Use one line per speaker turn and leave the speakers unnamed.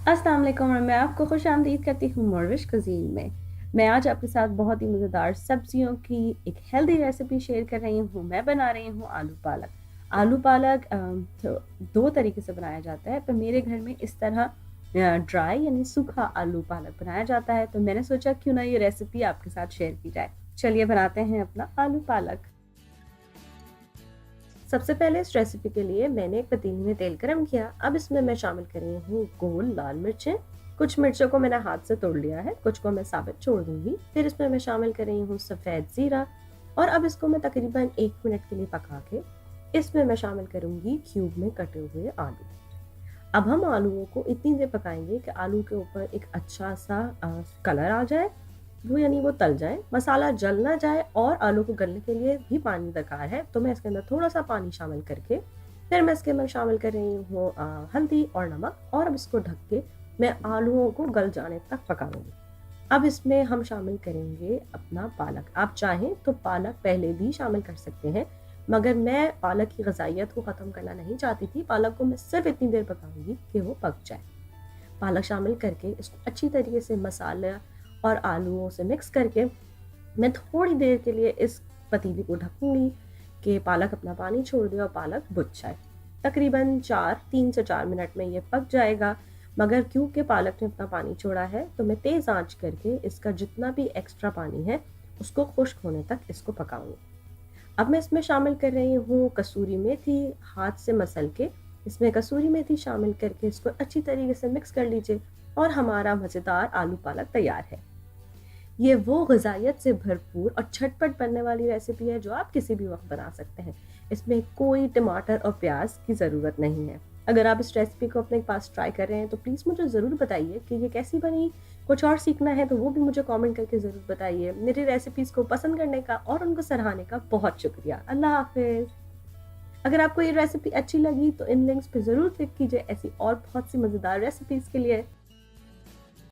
अस्सलाम वालेकुम और मैं आपको खुश-आमदीद कहती हूँ मोरविश कुज़ीन में। मैं आज आपके साथ बहुत ही मज़ेदार सब्जियों की एक हेल्दी रेसिपी शेयर कर रही हूँ। मैं बना रही हूँ आलू पालक। आलू पालक तो 2 तरीके से बनाया जाता है, पर मेरे घर में इस तरह ड्राई यानी सूखा आलू पालक बनाया जाता है, तो मैंने सोचा क्यों ना ये रेसिपी आपके साथ शेयर की जाए। चलिए बनाते हैं अपना आलू पालक। सबसे पहले इस रेसिपी के लिए मैंने एक पतीली में तेल गरम किया। अब इसमें मैं शामिल कर रही हूँ गोल लाल मिर्चें। कुछ मिर्चों को मैंने हाथ से तोड़ लिया है, कुछ को मैं साबित छोड़ दूंगी। फिर इसमें मैं शामिल कर रही हूँ सफ़ेद ज़ीरा और अब इसको मैं तकरीबन 1 मिनट के लिए पका के इसमें मैं शामिल करूँगी क्यूब में कटे हुए आलू। अब हम आलूओं को इतनी देर पकाएंगे कि आलू के ऊपर एक अच्छा सा कलर आ जाए, वो यानी वो तल जाए, मसाला जल ना जाए और आलू को गलने के लिए भी पानी दरकार है, तो मैं इसके अंदर थोड़ा सा पानी शामिल करके फिर मैं इसके अंदर शामिल कर रही हूँ हल्दी और नमक और अब इसको ढक के मैं आलूओं को गल जाने तक पकाऊंगी। अब इसमें हम शामिल करेंगे अपना पालक। आप चाहें तो पालक पहले भी शामिल कर सकते हैं, मगर मैं पालक की ग़िज़ाइयत को ख़त्म करना नहीं चाहती थी। पालक को मैं सिर्फ इतनी देर पकाऊंगी कि वो पक जाए। पालक शामिल करके इसको अच्छी तरीके से मसाला और आलूओं से मिक्स करके मैं थोड़ी देर के लिए इस पतीली को ढकूंगी कि पालक अपना पानी छोड़ दे और पालक बुझ जाए। तकरीबन 3 से 4 मिनट में ये पक जाएगा, मगर क्योंकि पालक ने अपना पानी छोड़ा है तो मैं तेज़ आंच करके इसका जितना भी एक्स्ट्रा पानी है उसको खुश्क होने तक इसको पकाऊंगी। अब मैं इसमें शामिल कर रही हूँ कसूरी मेथी, हाथ से मसल के इसमें कसूरी मेथी शामिल करके इसको अच्छी तरीके से मिक्स कर लीजिए और हमारा मज़ेदार आलू पालक तैयार है। ये वो ग़िज़ाइयत से भरपूर और झटपट बनने वाली रेसिपी है जो आप किसी भी वक्त बना सकते हैं। इसमें कोई टमाटर और प्याज की ज़रूरत नहीं है। अगर आप इस रेसिपी को अपने पास ट्राई कर रहे हैं तो प्लीज़ मुझे ज़रूर बताइए कि ये कैसी बनी। कुछ और सीखना है तो वो भी मुझे कमेंट करके ज़रूर बताइए। मेरी रेसिपीज़ को पसंद करने का और उनको सराहने का बहुत शुक्रिया। अल्लाह हाफ़िज़। अगर आपको ये रेसिपी अच्छी लगी तो इन लिंक्स पे ज़रूर क्लिक कीजिए ऐसी और बहुत सी मज़ेदार रेसिपीज़ के लिए।